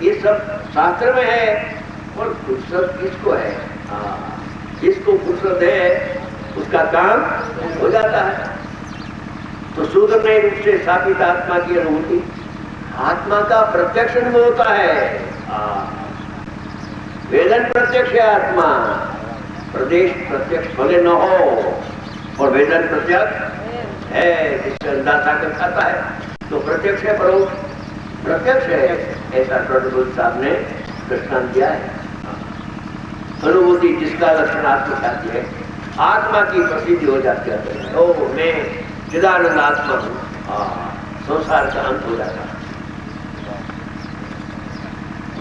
ये सब शास्त्र में है। और फुर्सत किसको है? जिसको फुर्सत है उसका काम हो जाता है। तो सूत्रमय रूप से स्थापित आत्मा की अनुभूति, आत्मा का प्रत्यक्ष अनुभव होता है। वेदन प्रत्यक्ष है आत्मा, प्रदेश प्रत्यक्ष भले न हो, और वेदन प्रत्यक्ष है जिससे अंदाजा कर खाता है। तो प्रत्यक्ष है, परोक्ष प्रत्यक्ष है, ऐसा प्रभुपाद साहब ने दृष्टांत दिया है। अनुभूति जिसका लक्षण आत्मख्याति है, आत्मा की प्रसिद्धि हो जाती है। ओ मैं चिदानंद आत्मा हूँ, संसार का अंत हो जाता है।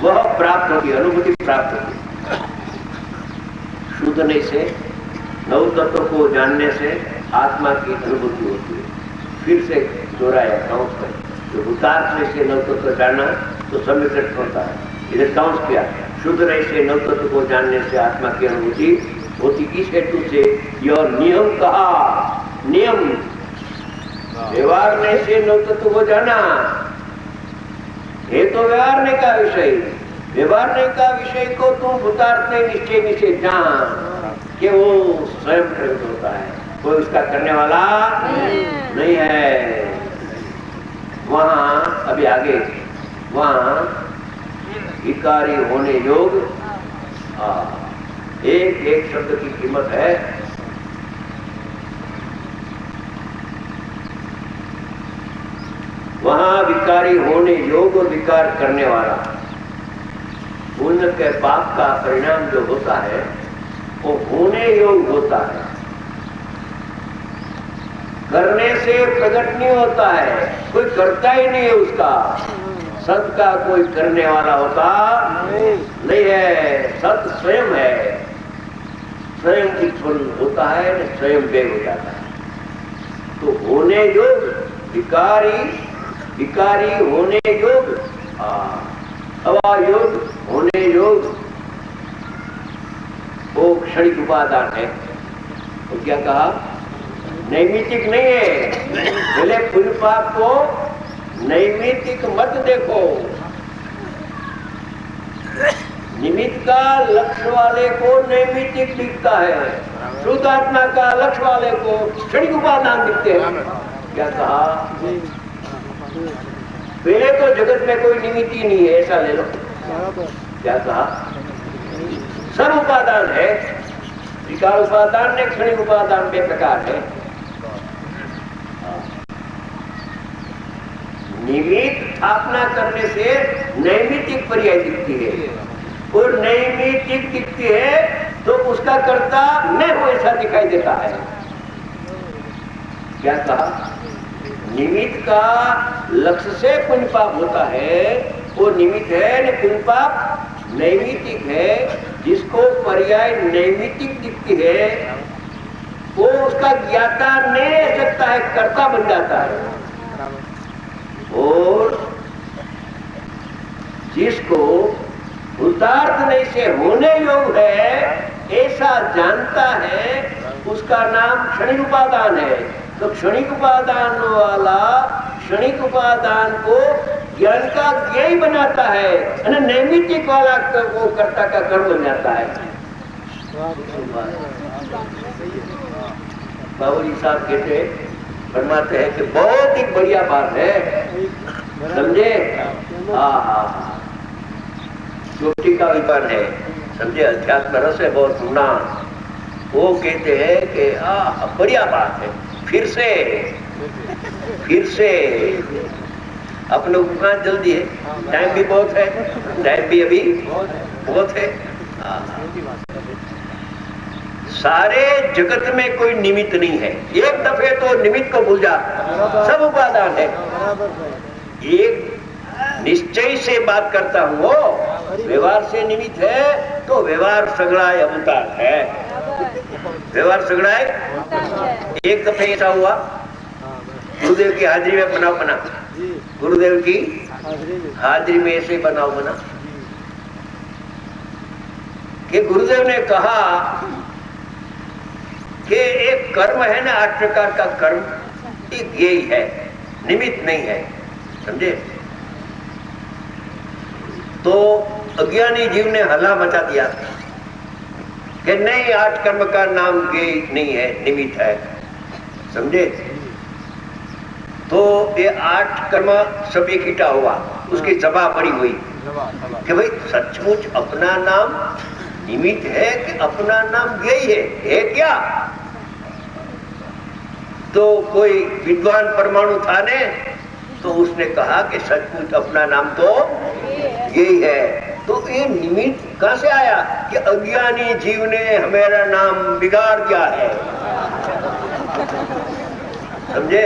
वह प्राप्त होगी, अनुभूति प्राप्त होगी। शूद्रने से, नव तत्व को जानने से आत्मा की अनुभूति होती है। फिर से दोहराया काउंस कर, जो भूतार्थ में से नव तत्व जानना तो सम्यक होता है। इधर काउंस किया, शूद्रने से नव तत्व को जानने से आत्मा की अनुभूति होती। इस हेतु से यह नियम कहा, नियम व्यवहारने से नव तत्व को जाना ये तो व्यवहारने का विषय, व्यवहारने का विषय को तुम भूतार्थ में निश्चय निश्चय जान कि वो स्वयं प्रकट होता है, कोई उसका करने वाला नहीं है। वहां अभी आगे, वहां विकारी होने योग एक एक शब्द की कीमत है। वहां विकारी होने योग और विकार करने वाला, पुण्य के पाप का परिणाम जो होता है वो होने योग होता है, करने से प्रकट नहीं होता है। कोई करता ही नहीं है उसका, सत का कोई करने वाला होता नहीं है। सत स्वयं है, स्वयं उत्पन्न होता है, स्वयं व्यय हो जाता है। तो होने योग विकारी, विकारी होने योग, अवायोग होने योग, वो क्षणिक उपादान है। तो क्या कहा? नैमितिक नहीं है। पहले पुण्य पाप को नैमितिक मत देखो, निमित्त का लक्ष्य वाले को नैमितिक दिखता है, शुद्ध आत्मा का लक्ष्य वाले को क्षणिक उपादान दिखते हैं। क्या कहा? पहले तो जगत में कोई निमित्त ही नहीं है, ऐसा ले लो। क्या कहा? सब उपादान है, विकार उपादान ने क्षणिक उपादान के प्रकार है। निमित्त स्थापना करने से नैमितिक पर्याय दिखती है, और नैमितिक दिखती है तो उसका कर्ता न हो ऐसा दिखाई देता है। क्या कहा? निमित्त का लक्ष्य से पुण्य पाप होता है, वो निमित्त है न पुण्य पाप नैमितिक है। जिसको पर्याय नैमितिक दिखती है वो उसका ज्ञाता नहीं रह सकता है, कर्ता बन जाता है। और जिसको भूतार्थ नहीं से होने योग है ऐसा जानता है, उसका नाम क्षणिक उपादान है। तो क्षणिक उपादान वाला क्षणिक उपादान को ज्ञान का ज्ञेय बनाता है, नैमितिक वाला वो कर्ता का कर्म बन जाता है। बाबूजी साहब कहते फरमाते हैं कि बहुत ही बढ़िया बात है, समझे? चोटी का विपान है, समझे? अध्यात्म रस है बहुत सुना। वो कहते हैं कि बढ़िया बात है, फिर से अपने कहाँ जल्दी है, टाइम भी बहुत है, टाइम भी अभी बहुत है। सारे जगत में कोई निमित्त नहीं है। एक दफे तो निमित्त को भूल जा, सब उपादान है। एक निश्चय से बात करता हूँ, वो व्यवहार से निमित्त है तो व्यवहार सगड़ाए अवतार है। व्यवहार सगड़ाए एक दफे ऐसा हुआ, गुरुदेव की हाजिरी में बनाओ बना, गुरुदेव की हाजिरी में ऐसे बनाओ बना कि गुरुदेव ने कहा कि एक कर्म है ना, 8 प्रकार का कर्म, एक यही है, निमित्त नहीं है, समझे? तो अज्ञानी जीव ने हल्ला मचा दिया कि नहीं, 8 कर्म का नाम ये नहीं है, निमित्त है। समझे? तो ये 8 कर्म सब इकट्ठा हुआ, उसकी सभा पड़ी हुई कि भाई सचमुच अपना नाम निमित्त है कि अपना नाम यही है क्या? तो कोई विद्वान परमाणु था ने, तो उसने कहा कि सचमुच अपना नाम तो यही है। तो ये निमित्त कहां से आया कि अज्ञानी जीव ने हमारा नाम बिगाड़ दिया है। समझे?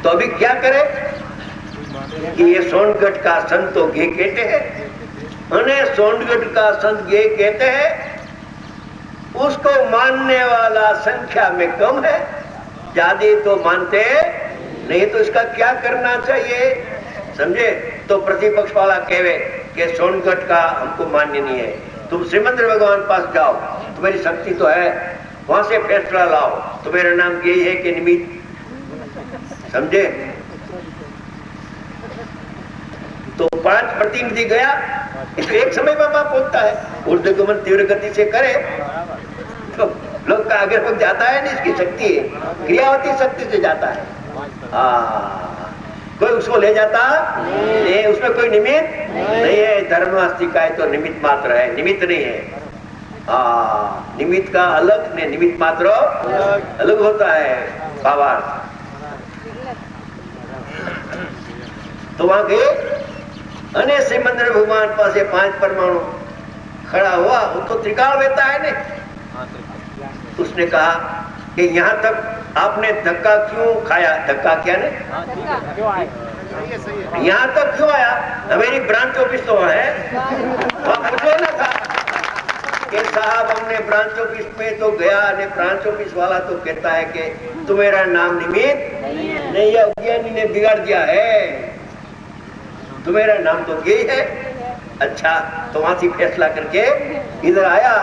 तो अभी क्या करे कि ये सोनगढ़ का संत तो ये कहते हैं, सोनगढ़ का संत ये कहते हैं, उसको मानने वाला संख्या में कम है, ज्यादा तो मानते नहीं। तो इसका क्या करना चाहिए? समझे? तो प्रतिपक्ष वाला कहे कि सोनगढ़ का हमको मान्य नहीं है, तुम श्रीमंद्र भगवान पास जाओ, तुम्हारी शक्ति तो है, वहां से फैसला लाओ, तुम्हारा नाम यही है कि निमित्त। समझे? तो 5 प्रतिनिधि गया, एक समय में वहां पहुंचता है, ऊर्ध्वगमन तीव्र गति से करे तो लोग का आगे पहुंच जाता है ना, इसकी शक्ति है, क्रियावती शक्ति से जाता है। कोई उसको ले जाता नहीं, उसमें कोई निमित्त नहीं है। धर्मवास्ती का है तो निमित्त मात्र है, निमित्त नहीं है। निमित्त का अलग ने निमित्त मात्र अलग होता है भावार्थ। तो वहां गए अने श्रीमंद्र भगवान पास 5 परमाणु खड़ा हुआ, वो तो त्रिकाल रहता है ने। उसने कहा कि यहाँ तक आपने धक्का क्यों खाया? धक्का क्या ने? यहाँ तक क्यों आया? हमारी ब्रांच ऑफिस तो है, वहां पूछो ना था कि साहब हमने ब्रांच ऑफिस में तो गया, ने ब्रांच ऑफिस वाला तो कहता है कि तुम्हारा नाम निमित्त नहीं है, अज्ञानी ने बिगाड़ दिया है, तुम्हारा नाम तो यही है। अच्छा, तो वहां से फैसला करके इधर आया,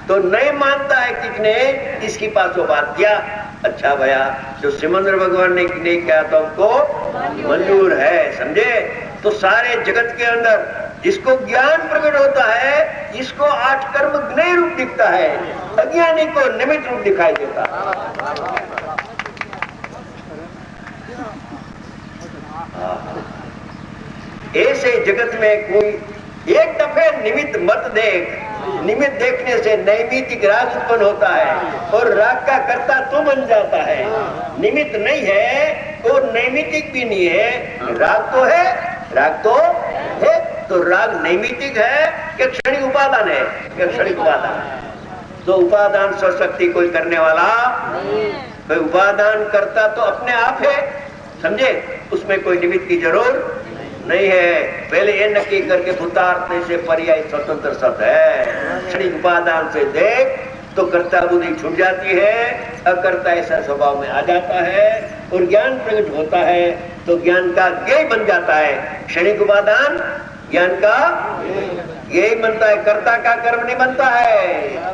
तो नहीं मानता है किसने, इसके पास वो बात किया। अच्छा भैया, जो श्रीमंद्र भगवान ने नहीं किया तो हमको मंजूर है। समझे? तो सारे जगत के अंदर जिसको ज्ञान प्रकट होता है, इसको 8 कर्म ज्ञेय रूप दिखता है, अज्ञानी को निमित्त रूप दिखाई देता। ऐसे जगत में कोई एक दफे निमित्त मत देख। निमित्त देखने से नैमित्तिक राग उत्पन्न होता है और राग का कर्ता तो बन जाता है। निमित्त नहीं है और नैमित्तिक भी नहीं है, राग तो है, राग तो है। तो राग नैमित्तिक है कि क्षणिक उपादान है? कि क्षणिक उपादान। तो उपादान स्वशक्ति कोई करने वाला कोई उपादान करता तो अपने आप है। समझे? उसमें कोई निमित्त की जरूरत नहीं है। पहले ये नक्की करके भूतार्थने से पर्याय स्वतंत्र सत है। क्षणिक उपादान से देख तो कर्ता बुद्धि छूट जाती है, अकर्ता ऐसा स्वभाव में आ जाता है और ज्ञान प्रकट होता है तो ज्ञान का ज्ञेय बन जाता है। क्षणिक उपादान ज्ञान का ज्ञेय बनता है, कर्ता का कर्म नहीं बनता है।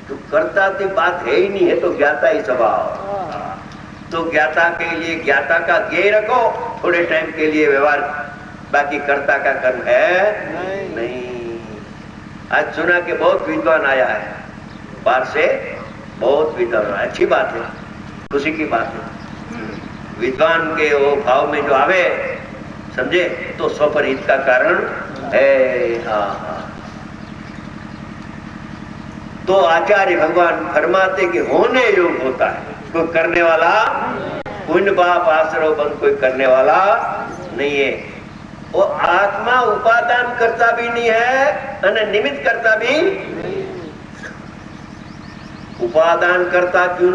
तो कर्ता की बात है ही नहीं है, तो ज्ञाता ही स्वभाव। तो ज्ञाता के लिए ज्ञाता का ज्ञेय रखो थोड़े टाइम के लिए व्यवहार, बाकी कर्ता का कर्म है नहीं। आज सुना के बहुत विद्वान आया है बाहर से, बहुत विद्वान, अच्छी बात है, खुशी की बात है। विद्वान के वो भाव में जो आवे, समझे, तो स्वपरिहित का कारण है। तो आचार्य भगवान फरमाते कि होने योग होता है, कोई करने वाला, पुण्य पाप आश्रय बंद कोई करने वाला नहीं है। वो आत्मा उपादान करता भी नहीं है और निमित्त करता भी। उपादान करता क्यों नहीं?